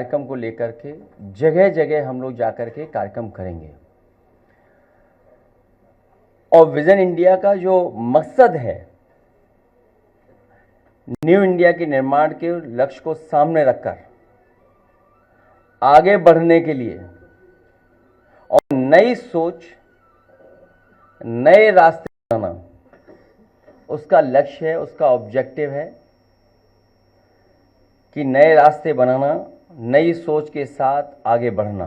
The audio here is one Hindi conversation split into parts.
कार्यक्रम को लेकर के जगह जगह हम लोग जाकर के कार्यक्रम करेंगे। और विजन इंडिया का जो मकसद है, न्यू इंडिया के निर्माण के लक्ष्य को सामने रखकर आगे बढ़ने के लिए और नई सोच, नए रास्ते बनाना उसका लक्ष्य है, उसका ऑब्जेक्टिव है कि नए रास्ते बनाना, नई सोच के साथ आगे बढ़ना।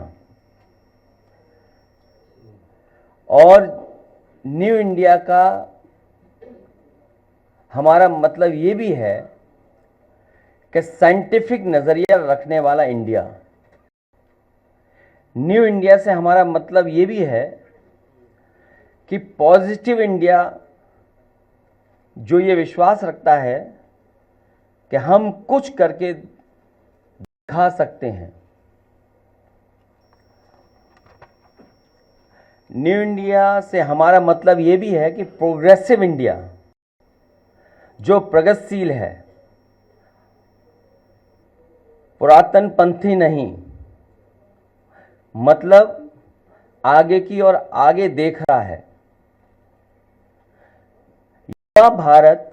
और न्यू इंडिया का हमारा मतलब ये भी है कि साइंटिफिक नजरिया रखने वाला इंडिया। न्यू इंडिया से हमारा मतलब ये भी है कि पॉजिटिव इंडिया, जो ये विश्वास रखता है कि हम कुछ करके दिखा सकते हैं। न्यू इंडिया से हमारा मतलब ये भी है कि प्रोग्रेसिव इंडिया, जो प्रगतिशील है, पुरातन पंथी नहीं, मतलब आगे की और आगे देख रहा है। यह भारत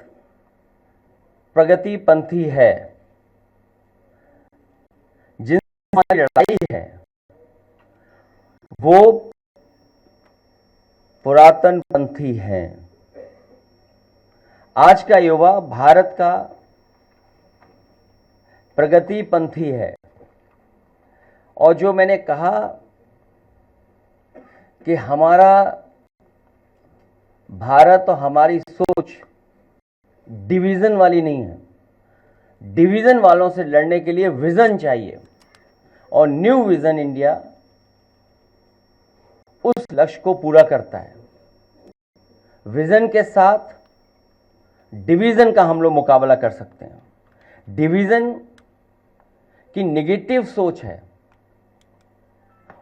प्रगति पंथी है। जिनसे हमारी लड़ाई है वो पुरातन पंथी हैं। आज का युवा भारत का प्रगति पंथी है। और जो मैंने कहा कि हमारा भारत और हमारी सोच डिवीजन वाली नहीं है। डिवीजन वालों से लड़ने के लिए विजन चाहिए और न्यू विजन इंडिया उस लक्ष्य को पूरा करता है। विजन के साथ डिवीजन का हम लोग मुकाबला कर सकते हैं। डिवीजन की नेगेटिव सोच है,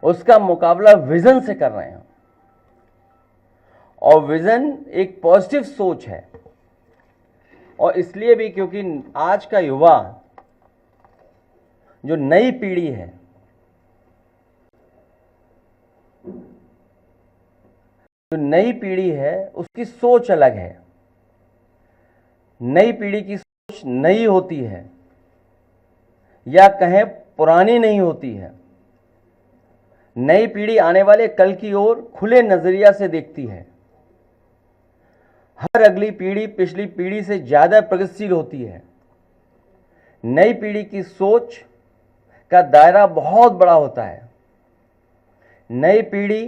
उसका मुकाबला विजन से कर रहे हैं। और विजन एक पॉजिटिव सोच है। और इसलिए भी क्योंकि आज का युवा, जो नई पीढ़ी है, जो नई पीढ़ी है उसकी सोच अलग है। नई पीढ़ी की सोच नई होती है या कहें पुरानी नहीं होती है। नई पीढ़ी आने वाले कल की ओर खुले नजरिया से देखती है। हर अगली पीढ़ी पिछली पीढ़ी से ज्यादा प्रगतिशील होती है। नई पीढ़ी की सोच का दायरा बहुत बड़ा होता है। नई पीढ़ी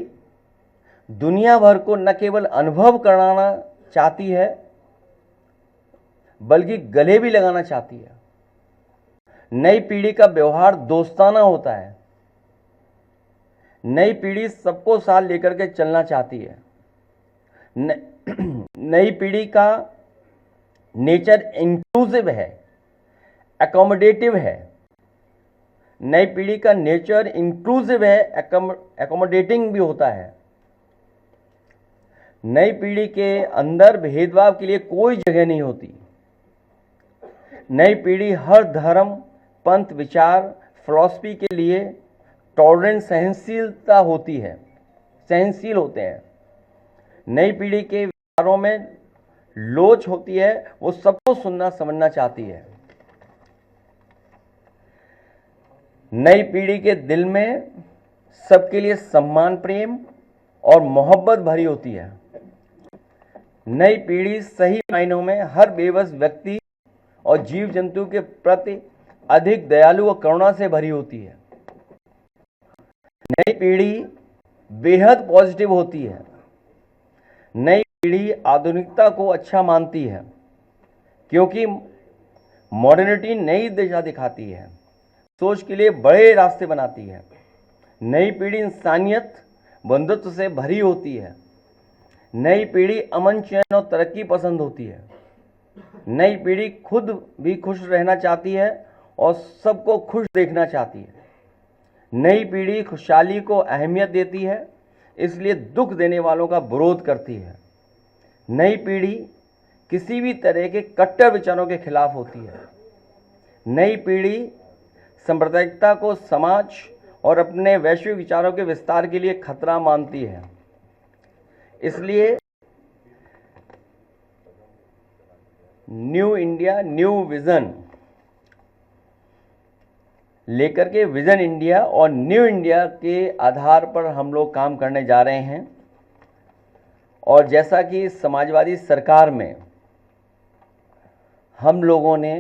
दुनिया भर को न केवल अनुभव कराना चाहती है बल्कि गले भी लगाना चाहती है। नई पीढ़ी का व्यवहार दोस्ताना होता है। नई पीढ़ी सबको साथ लेकर के चलना चाहती है। नई पीढ़ी का नेचर इंक्लूसिव है, एकोमोडेटिव है। नई पीढ़ी का नेचर इंक्लूसिव है, एकोमोडेटिंग भी होता है। नई पीढ़ी के अंदर भेदभाव के लिए कोई जगह नहीं होती। नई पीढ़ी हर धर्म, पंथ, विचार, फिलॉसफी के लिए टॉलरेंट, सहनशीलता होती है, सहनशील होते हैं। नई पीढ़ी के विचारों में लोच होती है, वो सबको सुनना समझना चाहती है। नई पीढ़ी के दिल में सबके लिए सम्मान, प्रेम और मोहब्बत भरी होती है। नई पीढ़ी सही मायनों में हर बेबस व्यक्ति और जीव जंतु के प्रति अधिक दयालु और करुणा से भरी होती है। नई पीढ़ी बेहद पॉजिटिव होती है। नई पीढ़ी आधुनिकता को अच्छा मानती है क्योंकि मॉडर्निटी नई दिशा दिखाती है, सोच के लिए बड़े रास्ते बनाती है। नई पीढ़ी इंसानियत, बंधुत्व से भरी होती है। नई पीढ़ी अमन, चैन और तरक्की पसंद होती है। नई पीढ़ी खुद भी खुश रहना चाहती है और सबको खुश देखना चाहती है। नई पीढ़ी खुशहाली को अहमियत देती है, इसलिए दुख देने वालों का विरोध करती है। नई पीढ़ी किसी भी तरह के कट्टर विचारों के खिलाफ होती है। नई पीढ़ी सांप्रदायिकता को समाज और अपने वैश्विक विचारों के विस्तार के लिए खतरा मानती है। इसलिए न्यू इंडिया न्यू विजन लेकर के विजन इंडिया और न्यू इंडिया के आधार पर हम लोग काम करने जा रहे हैं। और जैसा कि समाजवादी सरकार में हम लोगों ने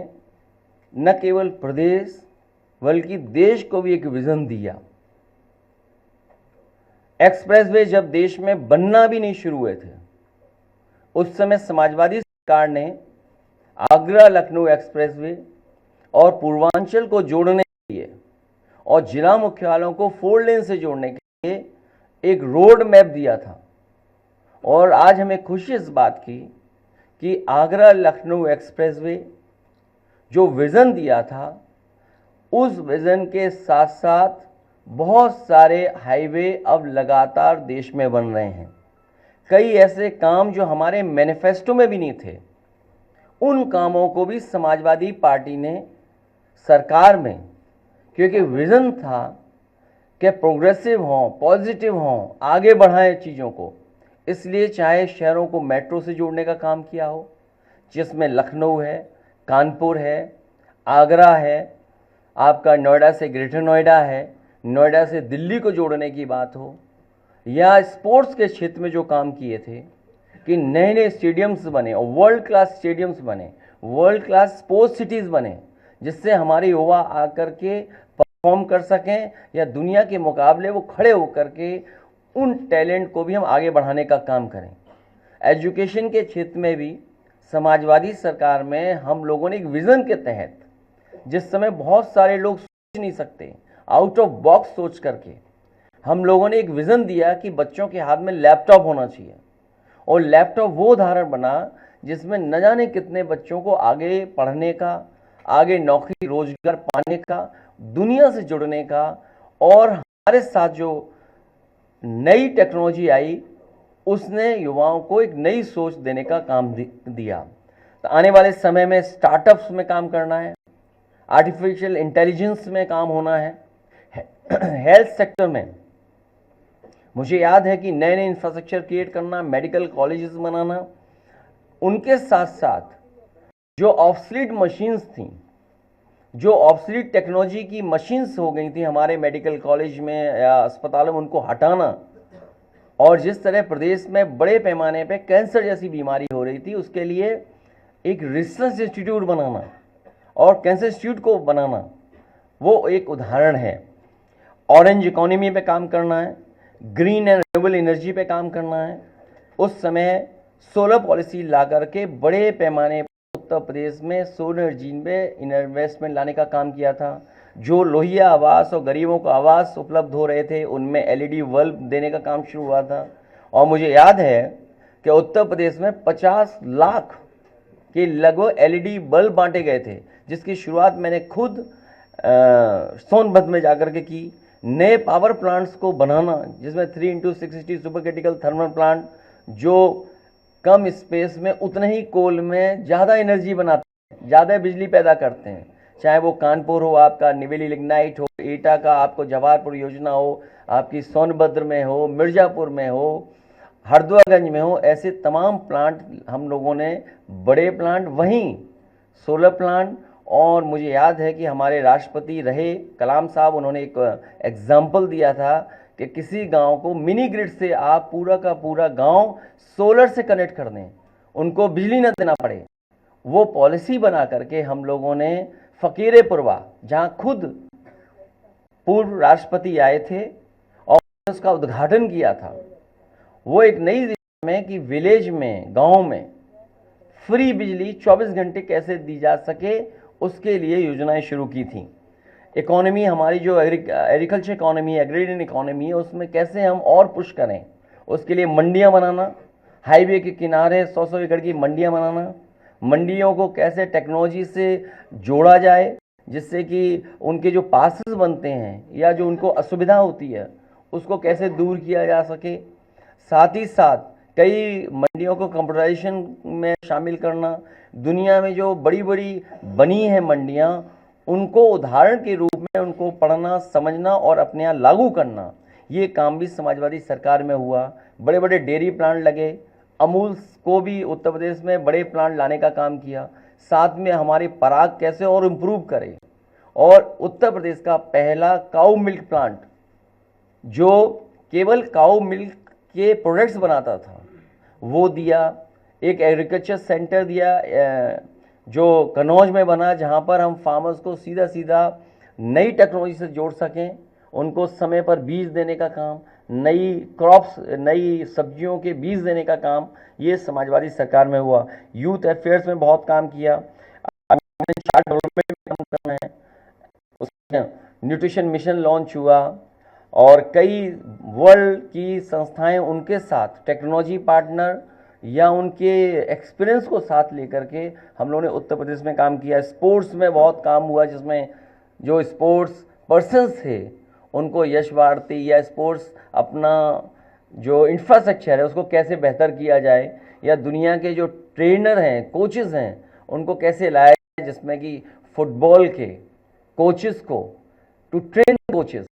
न केवल प्रदेश बल्कि देश को भी एक विजन दिया। एक्सप्रेसवे जब देश में बनना भी नहीं शुरू हुए थे, उस समय समाजवादी सरकार ने आगरा लखनऊ एक्सप्रेसवे और पूर्वांचल को जोड़ने के लिए और जिला मुख्यालयों को 4 लेन से जोड़ने के लिए एक रोड मैप दिया था। और आज हमें खुशी इस बात की कि आगरा लखनऊ एक्सप्रेसवे जो विज़न दिया था, उस विज़न के साथ साथ बहुत सारे हाईवे अब लगातार देश में बन रहे हैं। कई ऐसे काम जो हमारे मैनिफेस्टो में भी नहीं थे, उन कामों को भी समाजवादी पार्टी ने सरकार में, क्योंकि विज़न था कि प्रोग्रेसिव हों, पॉजिटिव हों, आगे बढ़ाएं चीज़ों को, इसलिए चाहे शहरों को मेट्रो से जोड़ने का काम किया हो, जिसमें लखनऊ है, कानपुर है, आगरा है, आपका नोएडा से ग्रेटर नोएडा है, नोएडा से दिल्ली को जोड़ने की बात हो, या स्पोर्ट्स के क्षेत्र में जो काम किए थे कि नए नए स्टेडियम्स बने और वर्ल्ड क्लास स्टेडियम्स बने, वर्ल्ड क्लास स्पोर्ट्स सिटीज़ बने, जिससे हमारे युवा आकर के परफॉर्म कर सकें या दुनिया के मुकाबले वो खड़े होकर के उन टैलेंट को भी हम आगे बढ़ाने का काम करें। एजुकेशन के क्षेत्र में भी समाजवादी सरकार में हम लोगों ने एक विज़न के तहत, जिस समय बहुत सारे लोग सोच नहीं सकते, आउट ऑफ बॉक्स सोच करके हम लोगों ने एक विज़न दिया कि बच्चों के हाथ में लैपटॉप होना चाहिए। और लैपटॉप वो उदाहरण बना जिसमें न जाने कितने बच्चों को आगे पढ़ने का, आगे नौकरी रोजगार पाने का, दुनिया से जुड़ने का, और हमारे साथ जो नई टेक्नोलॉजी आई उसने युवाओं को एक नई सोच देने का काम दिया। तो आने वाले समय में स्टार्टअप्स में काम करना है, आर्टिफिशियल इंटेलिजेंस में काम होना है, हेल्थ सेक्टर में मुझे याद है कि नए नए इंफ्रास्ट्रक्चर क्रिएट करना, मेडिकल कॉलेजेस बनाना, उनके साथ साथ जो ऑब्सलीट मशीन्स थी, जो ऑब्सलीट टेक्नोलॉजी की मशीन्स हो गई थी हमारे मेडिकल कॉलेज में या अस्पतालों में, उनको हटाना। और जिस तरह प्रदेश में बड़े पैमाने पे कैंसर जैसी बीमारी हो रही थी, उसके लिए एक रिसर्च इंस्टीट्यूट बनाना और कैंसर इंस्टीट्यूट को बनाना, वो एक उदाहरण है। ऑरेंज इकोनॉमी पे काम करना है, ग्रीन एंड रिन्यूएबल एनर्जी पे काम करना है। उस समय सोलर पॉलिसी ला करके बड़े पैमाने पर उत्तर प्रदेश में सोलर एनर्जी में इन्वेस्टमेंट लाने का काम किया था। जो लोहिया आवास और गरीबों को आवास उपलब्ध हो रहे थे, उनमें LED बल्ब देने का काम शुरू हुआ था। और मुझे याद है कि उत्तर प्रदेश में 50 लाख के लगभग LED बल्ब बांटे गए थे, जिसकी शुरुआत मैंने खुद सोनभद्र में जाकर के की। नए पावर प्लांट्स को बनाना, जिसमें 3x660 super critical thermal plant, जो कम स्पेस में उतने ही कोल में ज़्यादा एनर्जी बनाते हैं, ज़्यादा बिजली पैदा करते हैं। चाहे वो कानपुर हो, आपका निवेली लिग्नाइट हो, एटा का आपको जवाहरपुर योजना हो, आपकी सोनभद्र में हो, मिर्ज़ापुर में हो, हरदोईगंज में हो, ऐसे तमाम प्लांट हम लोगों ने, बड़े प्लांट, वहीं सोलर प्लांट। और मुझे याद है कि हमारे राष्ट्रपति रहे कलाम साहब, उन्होंने एक एग्जाम्पल दिया था कि किसी गांव को मिनी ग्रिड से आप पूरा का पूरा गांव सोलर से कनेक्ट कर दें, उनको बिजली न देना पड़े। वो पॉलिसी बना करके हम लोगों ने फकीरे पुरवा, जहां खुद पूर्व राष्ट्रपति आए थे और उसका उद्घाटन किया था, वो एक नई दिशा में कि विलेज में, गांव में फ्री बिजली 24 घंटे कैसे दी जा सके, उसके लिए योजनाएं शुरू की थी। इकोनॉमी हमारी जो एग्रीकल्चर इकोनॉमी, एग्रेरियन इकोनॉमी है, उसमें कैसे हम और पुश करें, उसके लिए मंडियां बनाना, हाईवे के किनारे 100-100 एकड़ की मंडियां बनाना, मंडियों को कैसे टेक्नोलॉजी से जोड़ा जाए, जिससे कि उनके जो पासेस बनते हैं या जो उनको असुविधा होती है उसको कैसे दूर किया जा सके। साथ ही साथ कई मंडियों को कंप्यूटराइजेशन में शामिल करना, दुनिया में जो बड़ी बड़ी बनी हैं मंडियां, उनको उदाहरण के रूप में उनको पढ़ना, समझना और अपने यहाँ लागू करना, ये काम भी समाजवादी सरकार में हुआ। बड़े बड़े डेयरी प्लांट लगे, अमूल को भी उत्तर प्रदेश में बड़े प्लांट लाने का काम किया। साथ में हमारे पराग कैसे और इम्प्रूव करें, और उत्तर प्रदेश का पहला काऊ मिल्क प्लांट जो केवल काऊ मिल्क के प्रोडक्ट्स बनाता था वो दिया। एक एग्रीकल्चर सेंटर दिया जो कन्नौज में बना, जहां पर हम फार्मर्स को सीधा सीधा नई टेक्नोलॉजी से जोड़ सकें, उनको समय पर बीज देने का काम, नई क्रॉप्स, नई सब्जियों के बीज देने का काम, ये समाजवादी सरकार में हुआ। यूथ अफेयर्स में बहुत काम किया, चाइल्ड डेवलपमेंट में काम करना है, उसमें न्यूट्रिशन मिशन लॉन्च हुआ, और कई वर्ल्ड की संस्थाएं उनके साथ टेक्नोलॉजी पार्टनर या उनके एक्सपीरियंस को साथ लेकर के हम लोगों ने उत्तर प्रदेश में काम किया। स्पोर्ट्स में बहुत काम हुआ, जिसमें जो स्पोर्ट्स पर्सन्स थे उनको यश भारती या स्पोर्ट्स अपना जो इंफ्रास्ट्रक्चर है उसको कैसे बेहतर किया जाए, या दुनिया के जो ट्रेनर हैं, कोचेज़ हैं, उनको कैसे लाया जाए, जिसमें कि फुटबॉल के कोचेज़ को टू ट्रेन कोचेज़,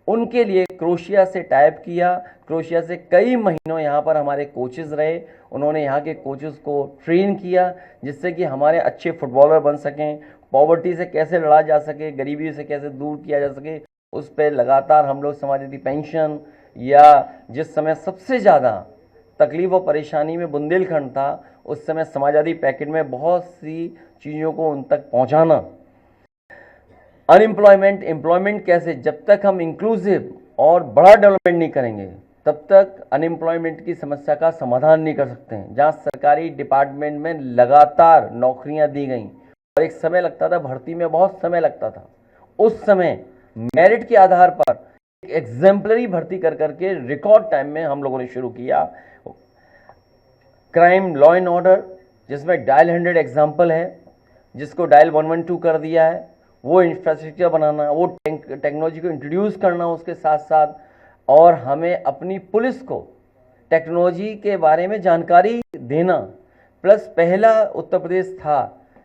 उनके लिए क्रोशिया से टाइप किया। क्रोशिया से कई महीनों यहाँ पर हमारे कोचेज़ रहे, उन्होंने यहाँ के कोचेज़ को ट्रेन किया, जिससे कि हमारे अच्छे फुटबॉलर बन सकें। पॉवर्टी से कैसे लड़ा जा सके, गरीबी से कैसे दूर किया जा सके, उस पर लगातार हम लोग समाजवादी पेंशन, या जिस समय सबसे ज़्यादा तकलीफ और परेशानी में बुंदेलखंड था, उस समय समाजवादी पैकेट में बहुत सी चीज़ों को उन तक पहुँचाना। अनएम्प्लॉयमेंट, एम्प्लॉयमेंट कैसे, जब तक हम इंक्लूसिव और बड़ा डेवलपमेंट नहीं करेंगे तब तक अनएम्प्लॉयमेंट की समस्या का समाधान नहीं कर सकते हैं। जहाँ सरकारी डिपार्टमेंट में लगातार नौकरियां दी गई और एक समय लगता था, भर्ती में बहुत समय लगता था, उस समय मेरिट के आधार पर एक एग्जाम्पलरी भर्ती कर करके रिकॉर्ड टाइम में हम लोगों ने शुरू किया। क्राइम लॉ एंड ऑर्डर, जिसमें डायल 100 एग्जाम्पल है, जिसको डायल 112 कर दिया है, वो इंफ्रास्ट्रक्चर बनाना, वो टेक्नोलॉजी को इंट्रोड्यूस करना उसके साथ साथ, और हमें अपनी पुलिस को टेक्नोलॉजी के बारे में जानकारी देना। प्लस पहला उत्तर प्रदेश था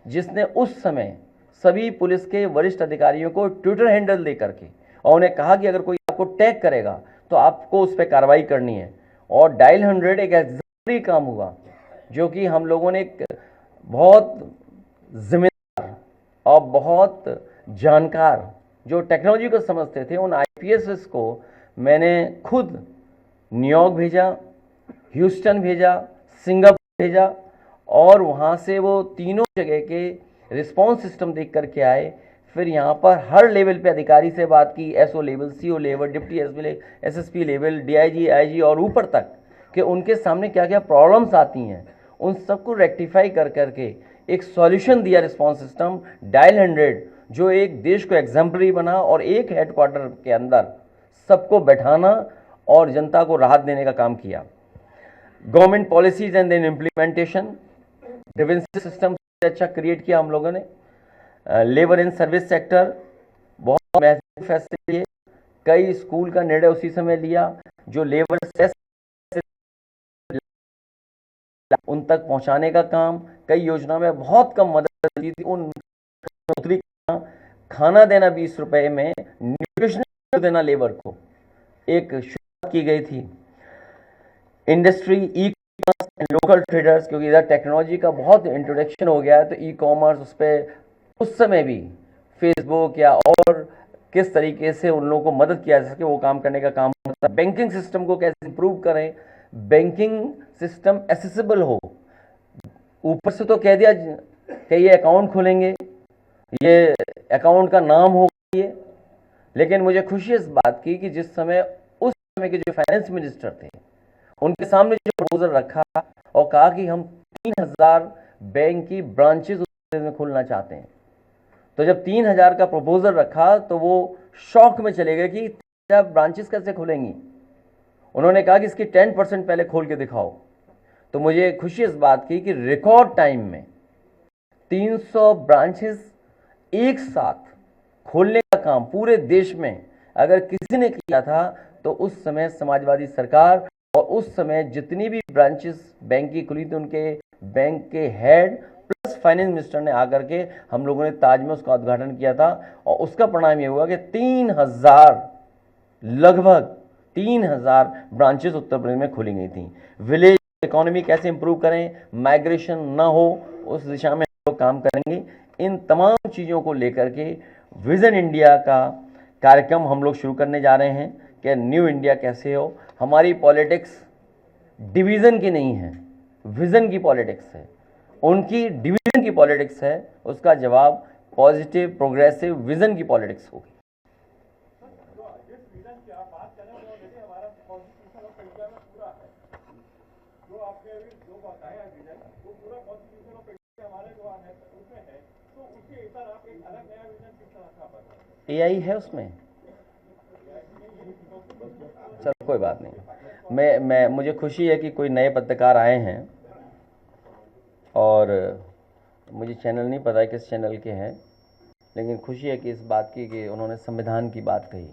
जिसने उस समय सभी पुलिस के वरिष्ठ अधिकारियों को ट्विटर हैंडल दे करके, और उन्हें कहा कि अगर कोई आपको टैग करेगा तो आपको उस पर कार्रवाई करनी है। और डायल 100 एक एग्जाम्पलरी काम हुआ, जो कि हम लोगों ने एक बहुत जिम्मेदार और बहुत जानकार जो टेक्नोलॉजी को समझते थे, उन IPSs को मैंने खुद न्यूयॉर्क भेजा, ह्यूस्टन भेजा, सिंगापुर भेजा, और वहाँ से वो तीनों जगह के रिस्पॉन्स सिस्टम देख करके आए। फिर यहाँ पर हर लेवल पे अधिकारी से बात की, SO level, CO level, deputy SSP level, DIG, IG और ऊपर तक, कि उनके सामने क्या क्या प्रॉब्लम्स आती हैं, उन सबको रेक्टिफाई कर करके एक सॉल्यूशन दिया रिस्पॉन्स सिस्टम डायल 100, जो एक देश को एग्जाम्पलरी बना और एक हेडक्वार्टर के अंदर सबको बैठाना और जनता को राहत देने का काम किया। Government policies and then implementation, grievance system अच्छा क्रिएट किया हम लोगों ने। लेबर एंड सर्विस सेक्टर बहुत महत्वपूर्ण फैसले लिए, कई स्कूल का निर्णय उसी समय लिया, जो लेबर सेस उन तक पहुंचाने का काम। कई योजना में बहुत कम मदद दी थी, उन खाना देना 20 रुपए में, न्यूट्रिशन देना लेबर को, एक शुरुआत की गई थी। Industry, e commerce and local traders, क्योंकि इधर टेक्नोलॉजी का बहुत इंट्रोडक्शन हो गया है, तो ई कॉमर्स उस पर उस समय भी फेसबुक या और किस तरीके से उन लोगों को मदद किया जा सके, वो काम करने का काम होता है। बैंकिंग सिस्टम को कैसे इंप्रूव करें, बैंकिंग सिस्टम एक्सेसिबल हो। ऊपर से तो कह दिया कि ये अकाउंट खोलेंगे, ये अकाउंट का नाम होगा ये, लेकिन मुझे खुशी इस बात की कि जिस समय उस समय के जो फाइनेंस मिनिस्टर थे, उनके सामने जो प्रपोजल रखा और कहा कि हम 3000 बैंक की ब्रांचेस में खोलना चाहते हैं, तो जब 3000 का प्रपोजल रखा तो वो शॉक में चले गए कि 3000 ब्रांचेस कैसे खुलेंगी। उन्होंने कहा कि इसकी 10% पहले खोल के दिखाओ। तो मुझे खुशी इस बात की कि रिकॉर्ड टाइम में 300 ब्रांचेस एक साथ खोलने का काम पूरे देश में अगर किसी ने किया था तो उस समय समाजवादी सरकार, और उस समय जितनी भी ब्रांचेस बैंक की खुली थी उनके बैंक के हेड प्लस फाइनेंस मिनिस्टर ने आकर के हम लोगों ने ताज में उसका उद्घाटन किया था, और उसका परिणाम ये हुआ कि 3,000 लगभग 3,000 ब्रांचेस उत्तर प्रदेश में खोली गई थी। विलेज इकोनॉमी कैसे इंप्रूव करें, माइग्रेशन ना हो, उस दिशा में हम लोग काम करेंगे। इन तमाम चीज़ों को लेकर के विजन इंडिया का कार्यक्रम हम लोग शुरू करने जा रहे हैं कि न्यू इंडिया कैसे हो। हमारी पॉलिटिक्स डिवीज़न की नहीं है, विज़न की पॉलिटिक्स है। उनकी डिवीज़न की पॉलिटिक्स है, उसका जवाब पॉजिटिव प्रोग्रेसिव विज़न की पॉलिटिक्स होगी। AI है उसमें, चलो कोई बात नहीं। मैं मुझे खुशी है कि कोई नए पत्रकार आए हैं, और मुझे चैनल नहीं पता है किस चैनल के हैं, लेकिन खुशी है कि इस बात की कि उन्होंने संविधान की बात कही।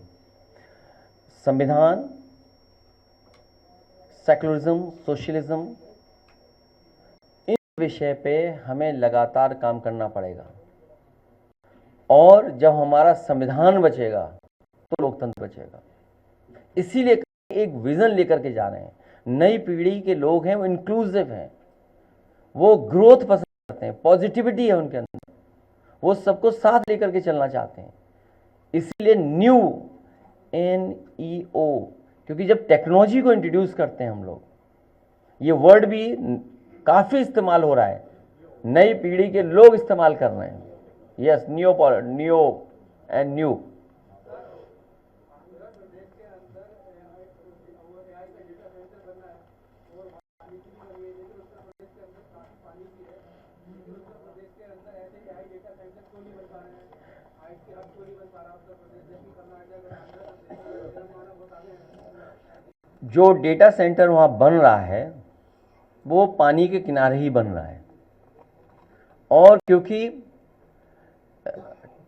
संविधान, सेकुलरिज्म, सोशलिज्म, इन विषय पे हमें लगातार काम करना पड़ेगा, और जब हमारा संविधान बचेगा तो लोकतंत्र बचेगा। इसीलिए एक विजन लेकर के जा रहे हैं। नई पीढ़ी के लोग हैं, वो इंक्लूसिव हैं, वो ग्रोथ पसंद करते हैं, पॉजिटिविटी है उनके अंदर, वो सबको साथ लेकर के चलना चाहते हैं। इसीलिए न्यू NEO, क्योंकि जब टेक्नोलॉजी को इंट्रोड्यूस करते हैं हम लोग, ये वर्ड भी काफ़ी इस्तेमाल हो रहा है, नई पीढ़ी के लोग इस्तेमाल कर रहे हैं। Yes, new and new. जो डेटा सेंटर वहाँ बन रहा है वो पानी के किनारे ही बन रहा है, और क्योंकि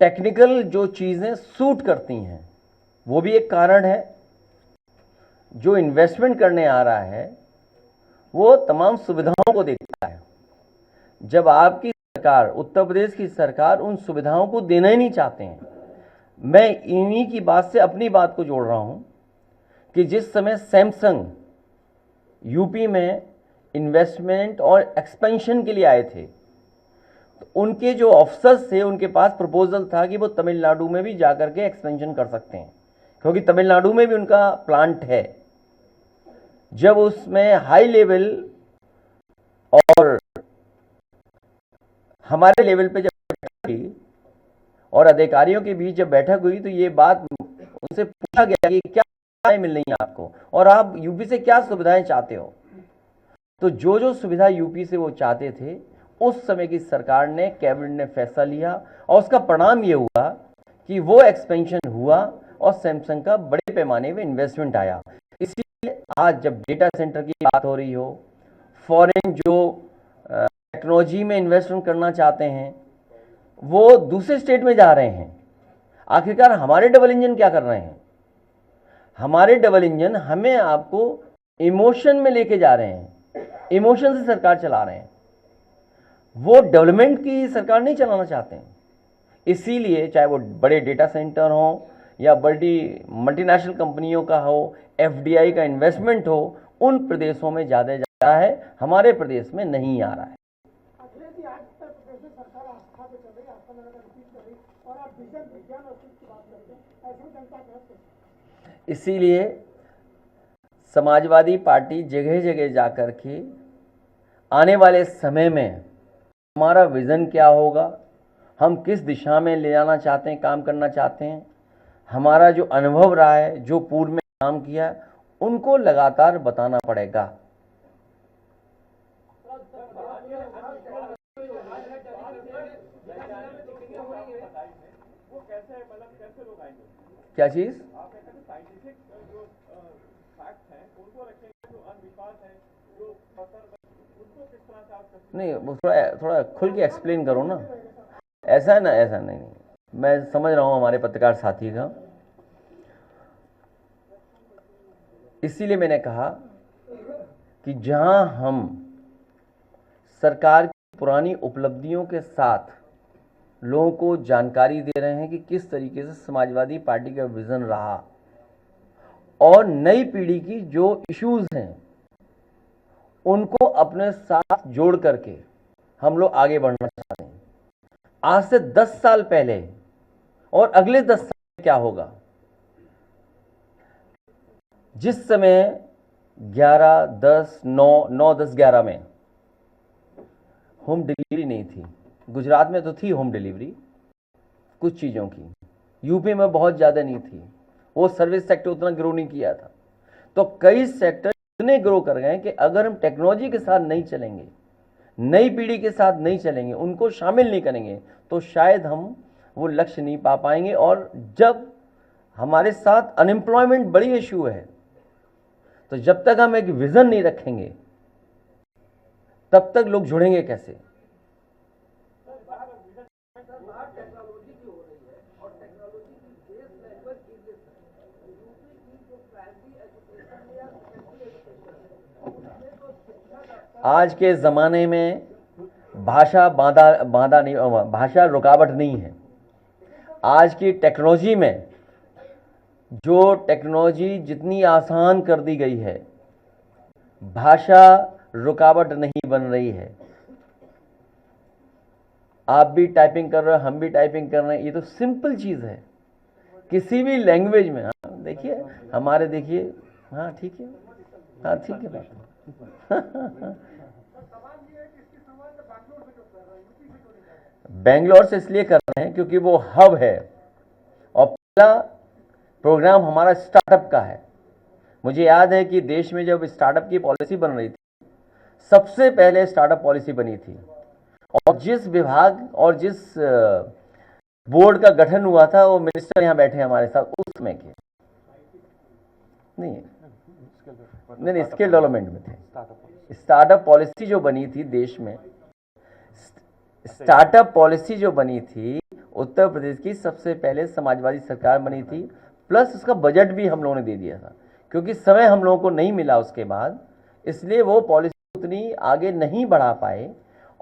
टेक्निकल जो चीज़ें सूट करती हैं, वो भी एक कारण है। जो इन्वेस्टमेंट करने आ रहा है वो तमाम सुविधाओं को देखता है। जब आपकी सरकार, उत्तर प्रदेश की सरकार, उन सुविधाओं को देना ही नहीं चाहते हैं। मैं इन्हीं की बात से अपनी बात को जोड़ रहा हूं कि जिस समय सैमसंग यूपी में इन्वेस्टमेंट और एक्सपेंशन के लिए आए थे, तो उनके जो ऑफिसर्स थे, उनके पास प्रपोजल था कि वो तमिलनाडु में भी जाकर के एक्सपेंशन कर सकते हैं, क्योंकि तमिलनाडु में भी उनका प्लांट है। जब उसमें हाई लेवल और हमारे लेवल पे जब बैठक हुई और अधिकारियों के बीच जब बैठक हुई, तो ये बात उनसे पूछा गया कि क्या मिल रही है आपको, और आप यूपी से क्या सुविधाएं चाहते हो। तो जो जो सुविधा यूपी से वो चाहते थे, उस समय की सरकार ने, कैबिनेट ने फैसला लिया, और उसका परिणाम ये हुआ कि वो एक्सपेंशन हुआ और सैमसंग का बड़े पैमाने में इन्वेस्टमेंट आया। इसीलिए आज जब डेटा सेंटर की बात हो रही हो, फॉरेन जो टेक्नोलॉजी में इन्वेस्टमेंट करना चाहते हैं, वो दूसरे स्टेट में जा रहे हैं। आखिरकार हमारे डबल इंजन क्या कर रहे हैं? हमारे डबल इंजन हमें आपको इमोशन में लेके जा रहे हैं, इमोशन से सरकार चला रहे हैं। वो डेवलपमेंट की सरकार नहीं चलाना चाहते हैं। इसीलिए चाहे वो बड़े डेटा सेंटर हो या बड़ी मल्टीनेशनल कंपनियों का हो, FDI का इन्वेस्टमेंट हो, उन प्रदेशों में ज़्यादा जा रहा है, हमारे प्रदेश में नहीं आ रहा है। इसीलिए समाजवादी पार्टी जगह जगह जाकर के आने वाले समय में हमारा विज़न क्या होगा, हम किस दिशा में ले जाना चाहते हैं, काम करना चाहते हैं, हमारा जो अनुभव रहा है, जो पूर्व में काम किया है, उनको लगातार बताना पड़ेगा। क्या चीज? नहीं, वो थोड़ा खुल के एक्सप्लेन करो ना। ऐसा है ना, ऐसा नहीं, मैं समझ रहा हूँ हमारे पत्रकार साथी का। इसीलिए मैंने कहा कि जहां हम सरकार की पुरानी उपलब्धियों के साथ लोगों को जानकारी दे रहे हैं कि किस तरीके से समाजवादी पार्टी का विजन रहा, और नई पीढ़ी की जो इश्यूज हैं उनको अपने साथ जोड़ करके हम लोग आगे बढ़ना चाहते हैं। आज से 10 साल पहले और अगले 10 साल में क्या होगा? जिस समय 11, 10, 9, 10, 11 में होम डिलीवरी नहीं थी, गुजरात में तो थी होम डिलीवरी कुछ चीज़ों की, यूपी में बहुत ज़्यादा नहीं थी, वो सर्विस सेक्टर उतना ग्रो नहीं किया था। तो कई सेक्टर इतने ग्रो कर गए कि अगर हम टेक्नोलॉजी के साथ नहीं चलेंगे, नई पीढ़ी के साथ नहीं चलेंगे, उनको शामिल नहीं करेंगे, तो शायद हम वो लक्ष्य नहीं पा पाएंगे। और जब हमारे साथ अनएम्प्लॉयमेंट बड़ी इशू है, तो जब तक हम एक विजन नहीं रखेंगे तब तक लोग जुड़ेंगे कैसे? आज के ज़माने में भाषा बाधा नहीं, भाषा रुकावट नहीं है। आज की टेक्नोलॉजी में जो टेक्नोलॉजी जितनी आसान कर दी गई है, भाषा रुकावट नहीं बन रही है। आप भी टाइपिंग कर रहे हो, हम भी टाइपिंग कर रहे हैं, ये तो सिंपल चीज़ है किसी भी लैंग्वेज में। हाँ देखिए हमारे, देखिए, हाँ ठीक है, हाँ ठीक है बेंगलोर से इसलिए कर रहे हैं क्योंकि वो हब है और पहला प्रोग्राम हमारा स्टार्टअप का है। मुझे याद है कि देश में जब स्टार्टअप की पॉलिसी बन रही थी, सबसे पहले स्टार्टअप पॉलिसी बनी थी, और जिस विभाग और जिस बोर्ड का गठन हुआ था, वो मिनिस्टर यहाँ बैठे हमारे साथ उस समय के नहीं स्किल डेवलपमेंट में थे। स्टार्टअप पॉलिसी जो बनी थी देश में, स्टार्टअप पॉलिसी जो बनी थी उत्तर प्रदेश की, सबसे पहले समाजवादी सरकार बनी थी, प्लस उसका बजट भी हम लोगों ने दे दिया था, क्योंकि समय हम लोगों को नहीं मिला उसके बाद, इसलिए वो पॉलिसी उतनी आगे नहीं बढ़ा पाए।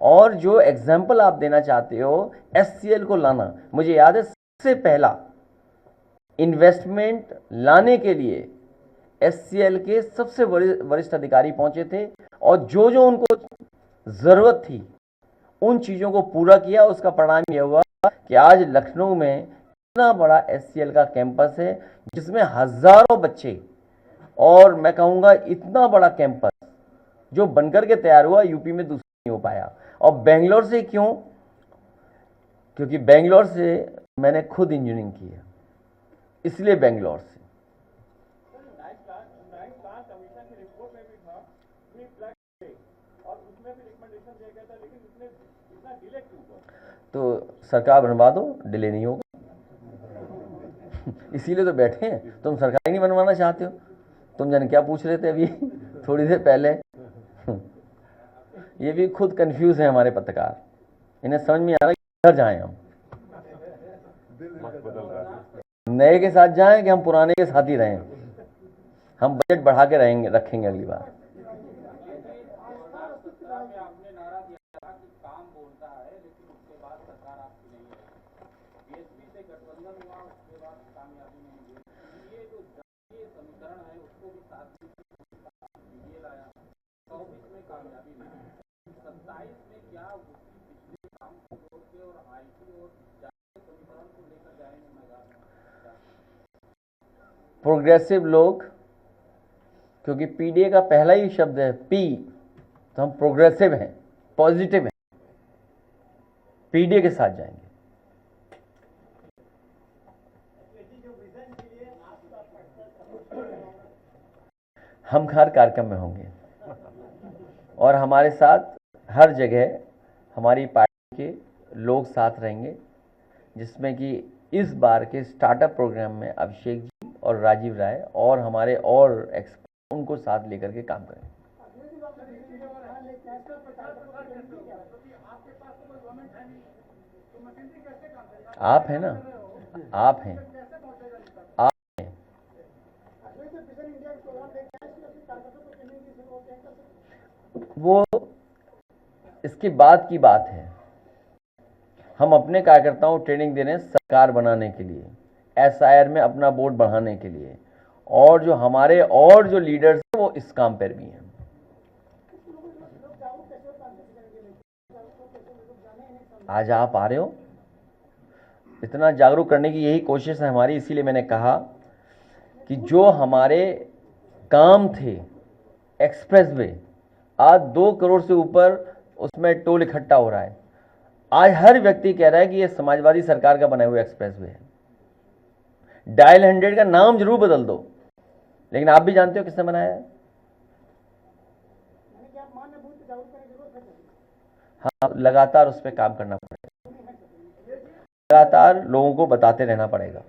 और जो एग्जाम्पल आप देना चाहते हो एचसीएल को लाना, मुझे याद है सबसे पहला इन्वेस्टमेंट लाने के लिए एचसीएल के सबसे वरिष्ठ अधिकारी पहुंचे थे, और जो जो उनको जरूरत थी उन चीजों को पूरा किया। उसका परिणाम यह हुआ कि आज लखनऊ में इतना बड़ा एचसीएल का कैंपस है जिसमें हजारों बच्चे, और मैं कहूंगा इतना बड़ा कैंपस जो बनकर के तैयार हुआ यूपी में दूसरा नहीं हो पाया। और बेंगलोर से क्यों? क्योंकि बेंगलोर से मैंने खुद इंजीनियरिंग की है, इसलिए बेंगलोर से। तो सरकार बनवा दो, डिले नहीं होगा इसीलिए तो बैठे हैं। तुम सरकार ही नहीं बनवाना चाहते हो। तुम जाने क्या पूछ रहे थे अभी थोड़ी देर पहले ये भी खुद कंफ्यूज है हमारे पत्रकार, इन्हें समझ में आ रहा है किधर जाएं हम, नए के साथ जाएं कि हम पुराने के साथ ही रहें। हम बजट बढ़ा के रहेंगे, रखेंगे अगली बार। प्रोग्रेसिव लोग, क्योंकि पीडीए का पहला ही शब्द है पी, तो हम प्रोग्रेसिव हैं, पॉजिटिव हैं, पीडीए के साथ जाएंगे। हम हर कार्यक्रम में होंगे और हमारे साथ हर जगह हमारी पार्टी के लोग साथ रहेंगे, जिसमें कि इस बार के स्टार्टअप प्रोग्राम में अभिषेक जी और राजीव राय और हमारे और एक्सपर्ट उनको साथ लेकर के काम करें। आप हैं ना, आप हैं, आप हैं। वो इसके बाद की बात है, हम अपने कार्यकर्ताओं को ट्रेनिंग दे रहे हैं सरकार बनाने के लिए, एसआईआर में अपना वोट बढ़ाने के लिए, और जो हमारे और जो लीडर्स हैं वो इस काम पर भी हैं। आज आप आ रहे हो, इतना जागरूक करने की यही कोशिश है हमारी। इसीलिए मैंने कहा कि जो हमारे काम थे एक्सप्रेसवे, आज 2 करोड़ से ऊपर उसमें टोल इकट्ठा हो रहा है। आज हर व्यक्ति कह रहा है कि ये समाजवादी सरकार का बनाया हुआ एक्सप्रेसवे है। डायल 100 का नाम जरूर बदल दो, लेकिन आप भी जानते हो किसने बनाया है। हाँ, लगातार उस पर काम करना पड़ेगा, लगातार लोगों को बताते रहना पड़ेगा।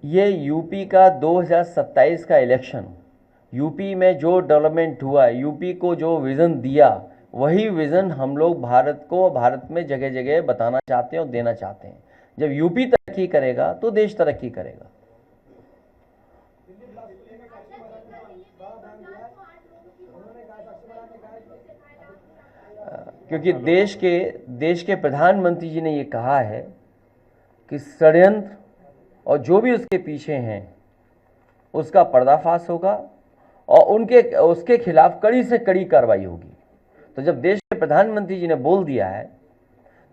ये यूपी का 2027 का इलेक्शन, यूपी में जो डेवलपमेंट हुआ, यूपी को जो विजन दिया, वही विजन हम लोग भारत को, भारत में जगह जगह बताना चाहते हैं और देना चाहते हैं। जब यूपी तरक्की करेगा तो देश तरक्की करेगा। क्योंकि देश के प्रधानमंत्री जी ने ये कहा है कि षड्यंत्र और जो भी उसके पीछे हैं उसका पर्दाफाश होगा और उसके खिलाफ कड़ी से कड़ी कार्रवाई होगी। तो जब देश के प्रधानमंत्री जी ने बोल दिया है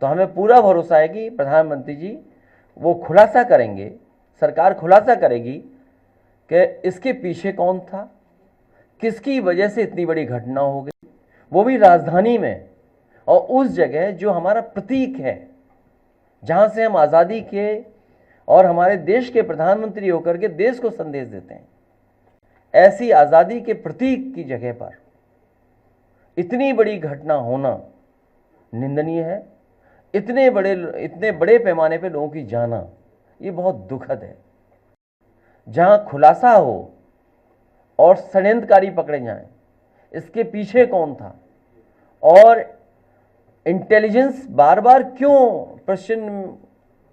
तो हमें पूरा भरोसा है कि प्रधानमंत्री जी वो खुलासा करेंगे, सरकार खुलासा करेगी कि इसके पीछे कौन था, किसकी वजह से इतनी बड़ी घटना हो गई, वो भी राजधानी में, और उस जगह जो हमारा प्रतीक है, जहां से हम आज़ादी के और हमारे देश के प्रधानमंत्री होकर के देश को संदेश देते हैं। ऐसी आज़ादी के प्रतीक की जगह पर इतनी बड़ी घटना होना निंदनीय है। इतने बड़े पैमाने पे लोगों की जाना, ये बहुत दुखद है। जहां खुलासा हो और षड्यंत्रकारी पकड़े जाएं, इसके पीछे कौन था, और इंटेलिजेंस बार बार क्यों प्रश्न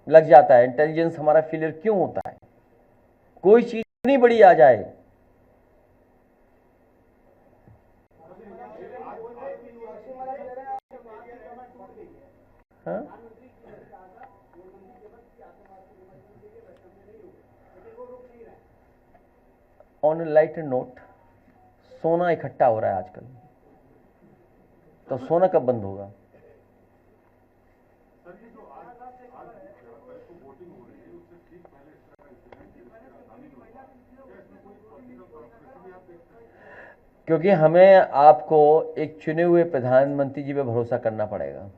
लग जाता है, इंटेलिजेंस हमारा फेलियर क्यों होता है। कोई चीज इतनी बड़ी आ जाए, हाँ? ऑन ए लाइटर नोट, सोना इकट्ठा हो रहा है आजकल, तो सोना कब बंद होगा? क्योंकि हमें आपको एक चुने हुए प्रधानमंत्री जी पे भरोसा करना पड़ेगा,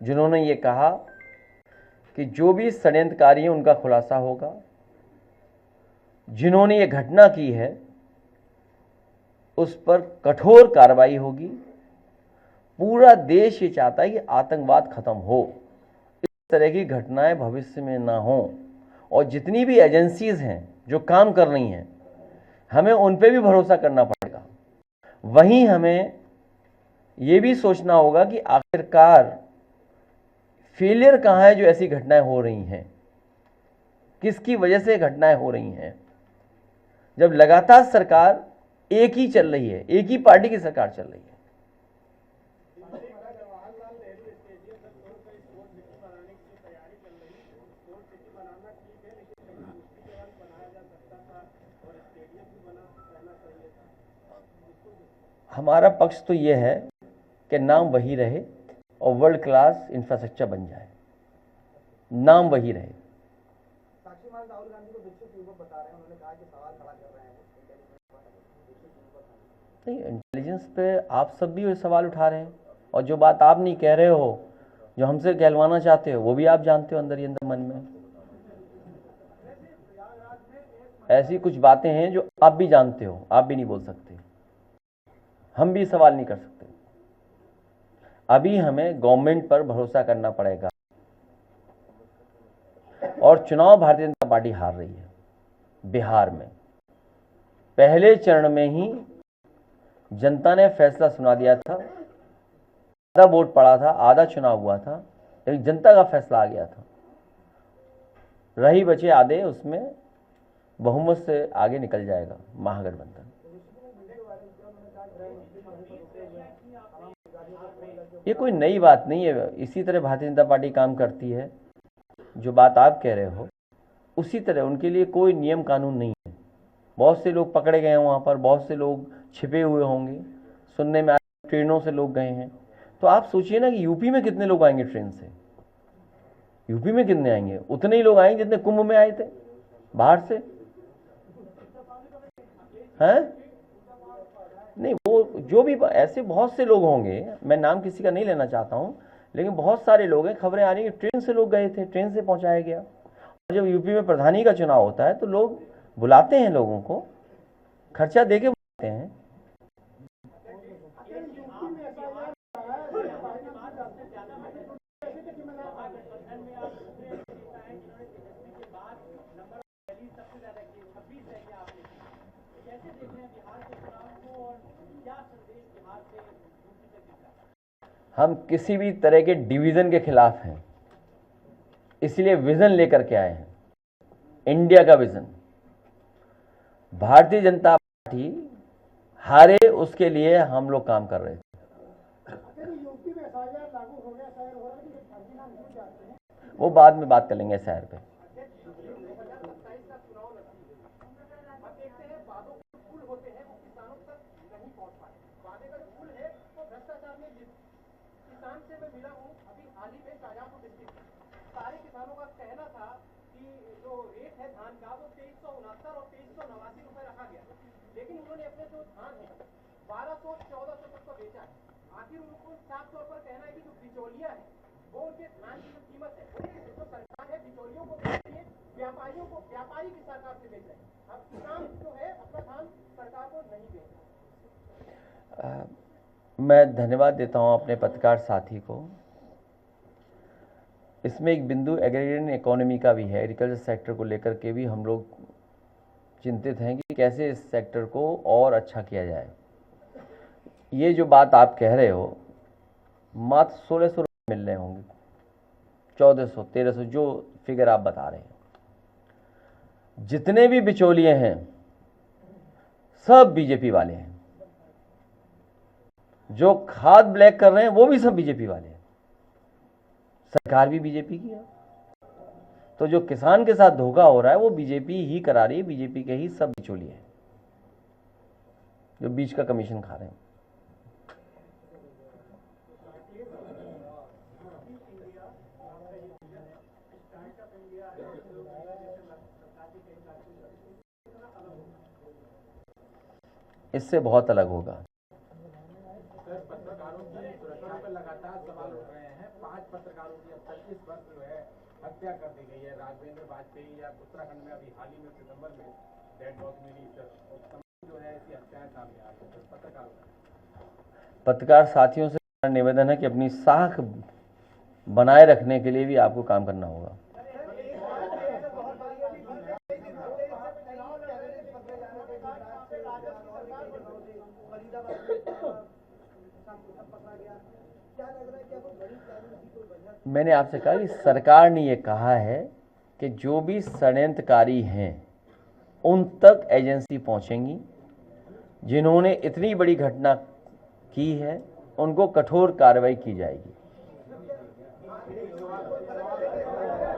जिन्होंने ये कहा कि जो भी षड्यंत्रकारी है उनका खुलासा होगा, जिन्होंने ये घटना की है उस पर कठोर कार्रवाई होगी। पूरा देश ये चाहता है कि आतंकवाद खत्म हो, इस तरह की घटनाएं भविष्य में ना हो, और जितनी भी एजेंसीज हैं जो काम कर रही हैं, हमें उन पे भी भरोसा करना पड़ेगा। वहीं हमें ये भी सोचना होगा कि आखिरकार फेलियर कहाँ है जो ऐसी घटनाएं हो रही हैं, किसकी वजह से घटनाएं हो रही हैं। जब लगातार सरकार एक ही चल रही है, एक ही पार्टी की सरकार चल रही है, हमारा पक्ष तो ये है कि नाम वही रहे और वर्ल्ड क्लास इंफ्रास्ट्रक्चर बन जाए, नाम वही रहे। राहुल गांधी को विकसित युवक बता रहे हैं, उन्होंने कहा कि सवाल खड़ा कर रहे हैं नहीं, इंटेलिजेंस पे आप सब भी सवाल उठा रहे हैं, और जो बात आप नहीं कह रहे हो, जो हमसे कहलवाना चाहते हो, वो भी आप जानते हो अंदर ही अंदर मन में। ऐसी कुछ बातें हैं जो आप भी जानते हो, आप भी नहीं बोल सकते, हम भी सवाल नहीं कर सकते। अभी हमें गवर्नमेंट पर भरोसा करना पड़ेगा, और चुनाव भारतीय जनता पार्टी हार रही है बिहार में। पहले चरण में ही जनता ने फैसला सुना दिया था, आधा वोट पड़ा था, आधा चुनाव हुआ था, लेकिन जनता का फैसला आ गया था। रही बचे आधे, उसमें बहुमत से आगे निकल जाएगा महागठबंधन। ये कोई नई बात नहीं है, इसी तरह भारतीय जनता पार्टी काम करती है। जो बात आप कह रहे हो उसी तरह उनके लिए कोई नियम कानून नहीं है। बहुत से लोग पकड़े गए हैं वहाँ पर, बहुत से लोग छिपे हुए होंगे, सुनने में ट्रेनों से लोग गए हैं। तो आप सोचिए ना कि यूपी में कितने लोग आएंगे ट्रेन से, यूपी में कितने आएंगे? उतने ही लोग आएंगे जितने कुंभ में आए थे बाहर से, हैं? नहीं, वो जो भी ऐसे बहुत से लोग होंगे, मैं नाम किसी का नहीं लेना चाहता हूँ, लेकिन बहुत सारे लोग हैं, खबरें आ रही हैं ट्रेन से लोग गए थे, ट्रेन से पहुंचाया गया। और जब यूपी में प्रधानी का चुनाव होता है तो लोग बुलाते हैं, लोगों को खर्चा दे के बुलाते हैं। हम किसी भी तरह के डिवीजन के खिलाफ हैं, इसलिए विजन लेकर के आए हैं, इंडिया का विजन। भारतीय जनता पार्टी हारे उसके लिए हम लोग काम कर रहे थे। वो बाद में बात कर लेंगे शहर पे। सारे किसानों का कहना था कि जो रेट है धान का वो 2369 और 2389 रुपए रखा गया, लेकिन उन्होंने अपने जो धान है 1200-1400 तक को बेचा है। आखिर उनको साफ तौर पर कहना है कि जो बिचौलिया है वो उनके धान की जो कीमत है, जो सरकार है बिचौलियों को बेच रही है, व्यापारी की सरकार से बेच रहे हैं। अब किसान जो है अपना धान सरकार को नहीं बेच रहा। मैं धन्यवाद देता हूं अपने पत्रकार साथी को। इसमें एक बिंदु एग्रीरियन इकोनॉमी का भी है, एग्रीकल्चर सेक्टर को लेकर के भी हम लोग चिंतित हैं कि कैसे इस सेक्टर को और अच्छा किया जाए। ये जो बात आप कह रहे हो, मात्र 1600 रुपये मिल रहे होंगे, 1400 1300 जो फिगर आप बता रहे हैं। जितने भी बिचौलिए हैं सब बीजेपी वाले हैं, जो खाद ब्लैक कर रहे हैं वो भी सब बीजेपी वाले हैं, सरकार भी बीजेपी की है। तो जो किसान के साथ धोखा हो रहा है वो बीजेपी ही करा रही है, बीजेपी के ही सब बिचौलिए हैं जो बीच का कमीशन खा रहे हैं। इससे बहुत अलग होगा। पत्रकारों की सुरक्षा पर लगातार सवाल उठ रहे हैं। 5 पत्रकारों की अब तक इस वर्ष जो है हत्या कर दी गई है। राघवेंद्र वाजपेयी या उत्तराखंड में अभी हाल ही में सितंबर में डेड बॉडी मिली, जो है ऐसी हत्याएं सामने आ रही है। पत्रकार साथियों से निवेदन है कि अपनी साख बनाए रखने के लिए भी आपको काम करना होगा। मैंने आपसे कहा कि सरकार ने ये कहा है कि जो भी षड्यंत्रकारी हैं उन तक एजेंसी पहुंचेंगी, जिन्होंने इतनी बड़ी घटना की है उनको कठोर कार्रवाई की जाएगी।